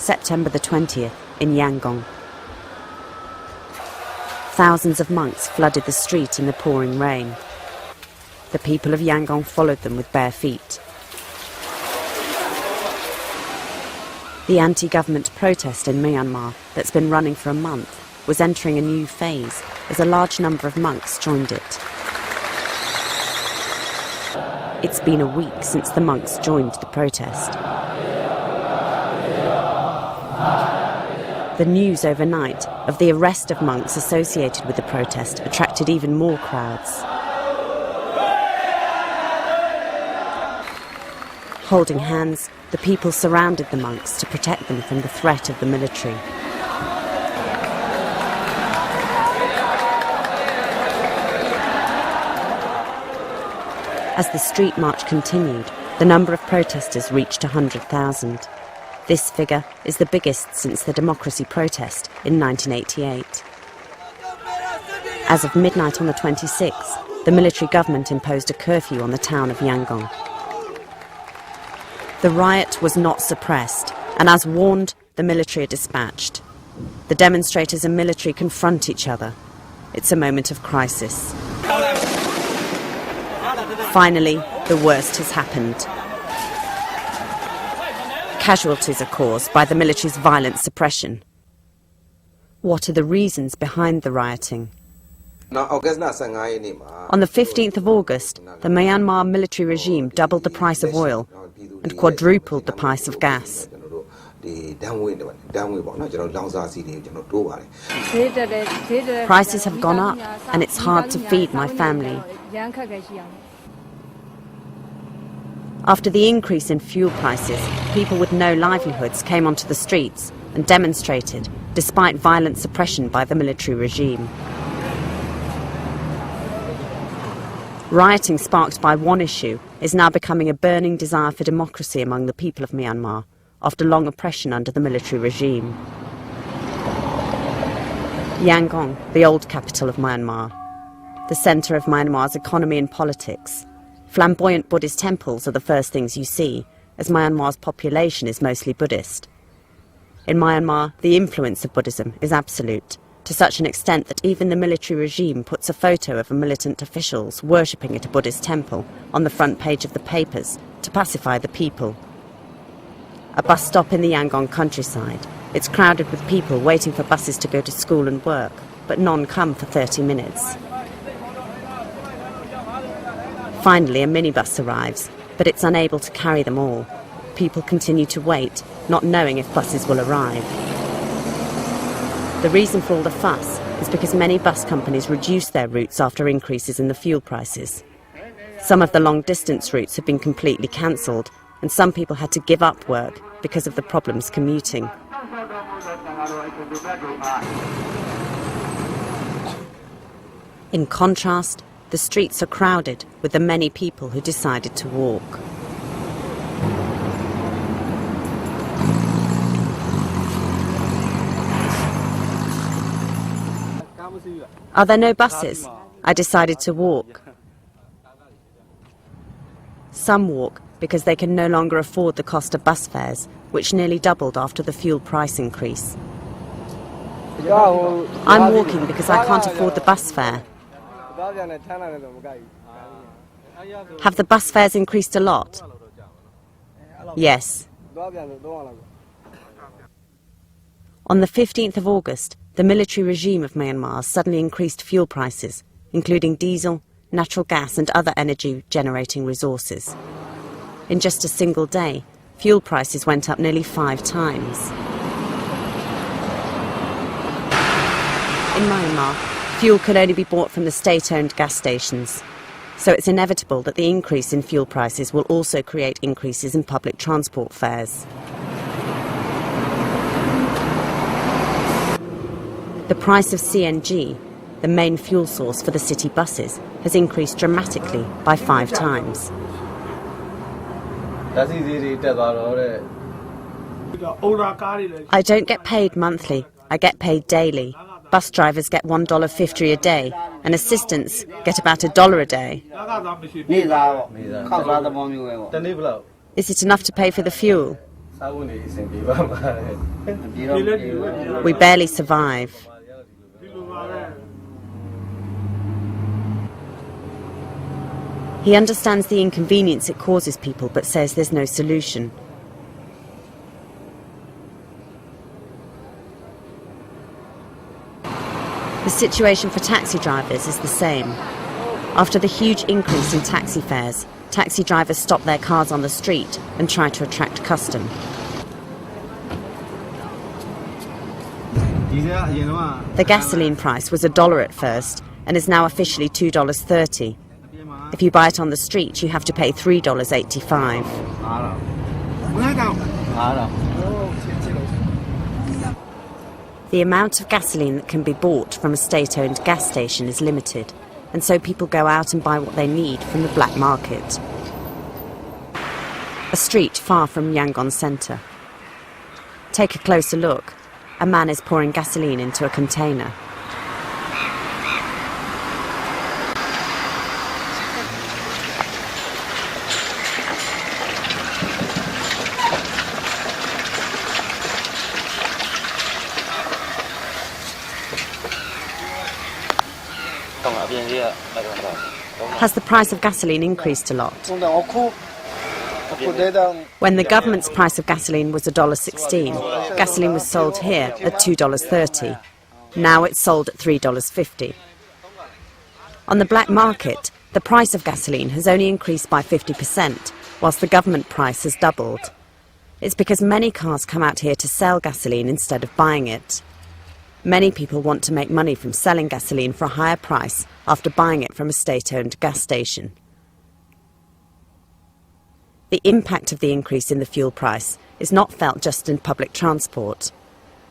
September the 20th in Yangon. Thousands of monks flooded the street in the pouring rain. The people of Yangon followed them with bare feet. The anti-government protest in Myanmar that's been running for a month was entering a new phase as a large number of monks joined it. It's been a week since the monks joined the protest. The news overnight of the arrest of monks associated with the protest attracted even more crowds. Holding hands, the people surrounded the monks to protect them from the threat of the military. As the street march continued, the number of protesters reached 100,000. This figure is the biggest since the democracy protest in 1988. As of midnight on the 26th, the military government imposed a curfew on the town of Yangon. The riot was not suppressed, and as warned, the military are dispatched. The demonstrators and military confront each other. It's a moment of crisis. Finally, the worst has happened. Casualties are caused by the military's violent suppression. What are the reasons behind the rioting? On the 15th of August, the Myanmar military regime doubled the price of oil and quadrupled the price of gas. Prices have gone up, and it's hard to feed my family. After the increase in fuel prices, people with no livelihoods came onto the streets and demonstrated, despite violent suppression by the military regime. Rioting sparked by one issue is now becoming a burning desire for democracy among the people of Myanmar, after long oppression under the military regime. Yangon, the old capital of Myanmar, the centre of Myanmar's economy and politics. Flamboyant Buddhist temples are the first things you see, as Myanmar's population is mostly Buddhist. In Myanmar, the influence of Buddhism is absolute, to such an extent that even the military regime puts a photo of militant officials worshipping at a Buddhist temple on the front page of the papers to pacify the people. A bus stop in the Yangon countryside. It's crowded with people waiting for buses to go to school and work, but none come for 30 minutes. Finally, a minibus arrives, but it's unable to carry them all. People continue to wait, not knowing if buses will arrive. The reason for all the fuss is because many bus companies reduced their routes after increases in the fuel prices. Some of the long-distance routes have been completely cancelled, and some people had to give up work because of the problems commuting. In contrast, the streets are crowded with the many people who decided to walk. Are there no buses? I decided to walk. Some walk because they can no longer afford the cost of bus fares, which nearly doubled after the fuel price increase. I'm walking because I can't afford the bus fare. Have the bus fares increased a lot? Yes. On the 15th of August, the military regime of Myanmar suddenly increased fuel prices, including diesel, natural gas and other energy-generating resources. In just a single day, fuel prices went up nearly 5 times. In Myanmar, fuel could only be bought from the state-owned gas stations, so it's inevitable that the increase in fuel prices will also create increases in public transport fares. The price of CNG, the main fuel source for the city buses, has increased dramatically by 5 times. I don't get paid monthly, I get paid daily. Bus drivers get $1.50 a day, and assistants get about $1 a day. Is it enough to pay for the fuel? We barely survive. He understands the inconvenience it causes people, but says there's no solution. The situation for taxi drivers is the same. After the huge increase in taxi fares, taxi drivers stop their cars on the street and try to attract custom. The gasoline price was $1 at first and is now officially $2.30. If you buy it on the street, you have to pay $3.85. The amount of gasoline that can be bought from a state-owned gas station is limited, and so people go out and buy what they need from the black market. A street far from Yangon centre. Take a closer look. A man is pouring gasoline into a container. Has the price of gasoline increased a lot? When the government's price of gasoline was $1.16, gasoline was sold here at $2.30. Now it's sold at $3.50. On the black market, the price of gasoline has only increased by 50%, whilst the government price has doubled. It's because many cars come out here to sell gasoline instead of buying it. Many people want to make money from selling gasoline for a higher price after buying it from a state-owned gas station. The impact of the increase in the fuel price is not felt just in public transport.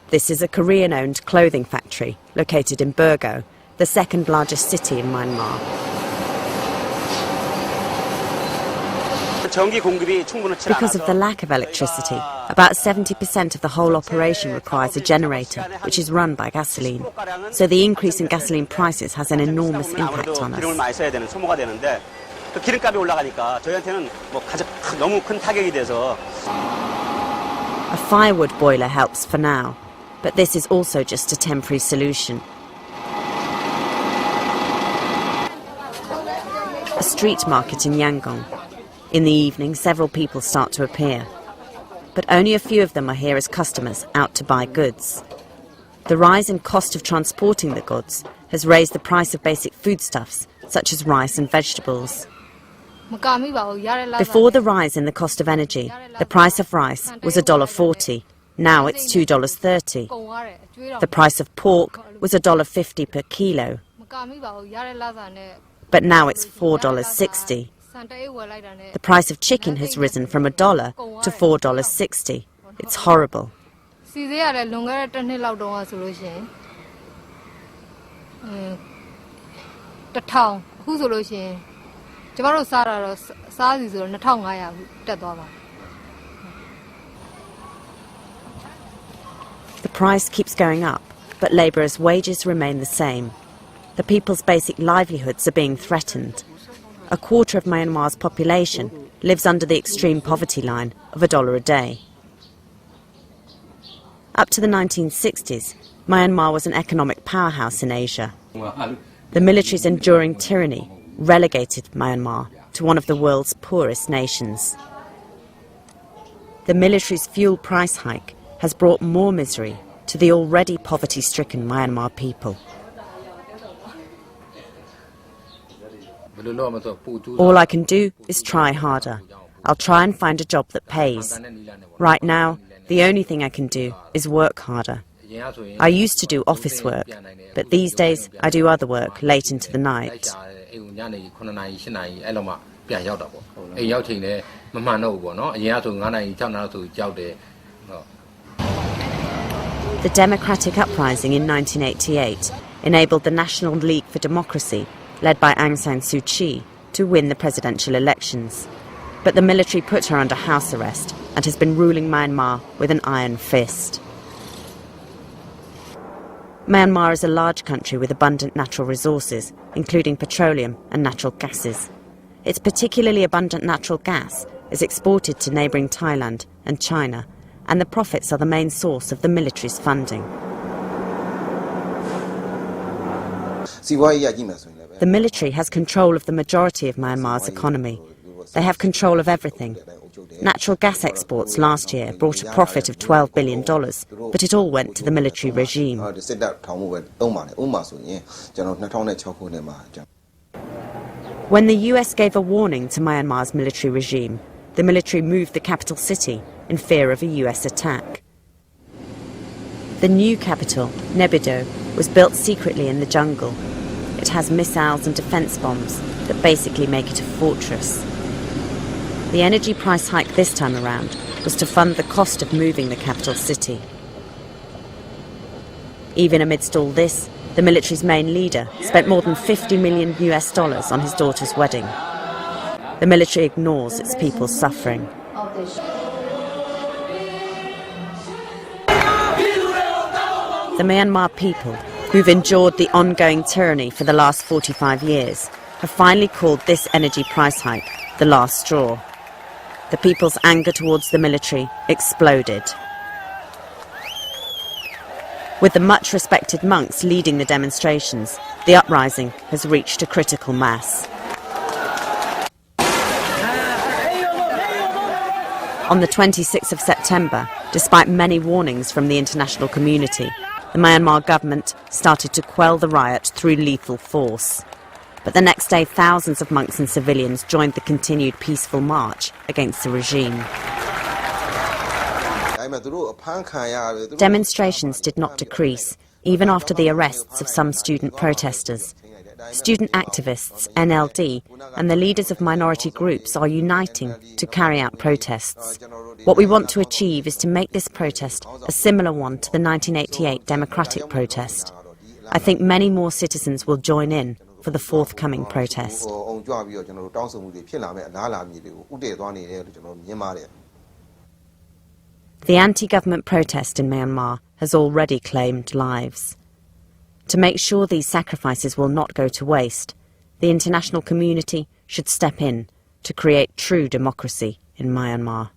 This is a Korean-owned clothing factory located in Burgo, the second largest city in Myanmar. Because of the lack of electricity, about 70% of the whole operation requires a generator, which is run by gasoline. So the increase in gasoline prices has an enormous impact on us. A firewood boiler helps for now, but this is also just a temporary solution. A street market in Yangon. In the evening, several people start to appear, but only a few of them are here as customers out to buy goods. The rise in cost of transporting the goods has raised the price of basic foodstuffs, such as rice and vegetables. Before the rise in the cost of energy, the price of rice was $1.40. Now it's $2.30. The price of pork was $1.50 per kilo, but now it's $4.60. The price of chicken has risen from $1 to $4.60. It's horrible. The price keeps going up, but labourers' wages remain the same. The people's basic livelihoods are being threatened. A quarter of Myanmar's population lives under the extreme poverty line of $1 a day. Up to the 1960s, Myanmar was an economic powerhouse in Asia. The military's enduring tyranny relegated Myanmar to one of the world's poorest nations. The military's fuel price hike has brought more misery to the already poverty-stricken Myanmar people. All I can do is try harder. I'll try and find a job that pays. Right now, the only thing I can do is work harder. I used to do office work, but these days I do other work late into the night. The democratic uprising in 1988 enabled the National League for Democracy, led by Aung San Suu Kyi, to win the presidential elections. But the military put her under house arrest and has been ruling Myanmar with an iron fist. Myanmar is a large country with abundant natural resources, including petroleum and natural gases. Its particularly abundant natural gas is exported to neighbouring Thailand and China and the profits are the main source of the military's funding. The military has control of the majority of Myanmar's economy. They have control of everything. Natural gas exports last year brought a profit of $12 billion, but it all went to the military regime. When the US gave a warning to Myanmar's military regime, the military moved the capital city in fear of a US attack. The new capital, Nebido, was built secretly in the jungle. It has missiles and defense bombs that basically make it a fortress. The energy price hike this time around was to fund the cost of moving the capital city. Even amidst all this, the military's main leader spent more than $50 million on his daughter's wedding. The military ignores its people's suffering. The Myanmar people, who've endured the ongoing tyranny for the last 45 years, have finally called this energy price hike the last straw. The people's anger towards the military exploded. With the much-respected monks leading the demonstrations, the uprising has reached a critical mass. On the 26th of September, despite many warnings from the international community, the Myanmar government started to quell the riot through lethal force. But the next day, thousands of monks and civilians joined the continued peaceful march against the regime. Demonstrations did not decrease, even after the arrests of some student protesters. Student activists, NLD, and the leaders of minority groups are uniting to carry out protests. What we want to achieve is to make this protest a similar one to the 1988 democratic protest. I think many more citizens will join in for the forthcoming protest. The anti-government protest in Myanmar has already claimed lives. To make sure these sacrifices will not go to waste, the international community should step in to create true democracy in Myanmar.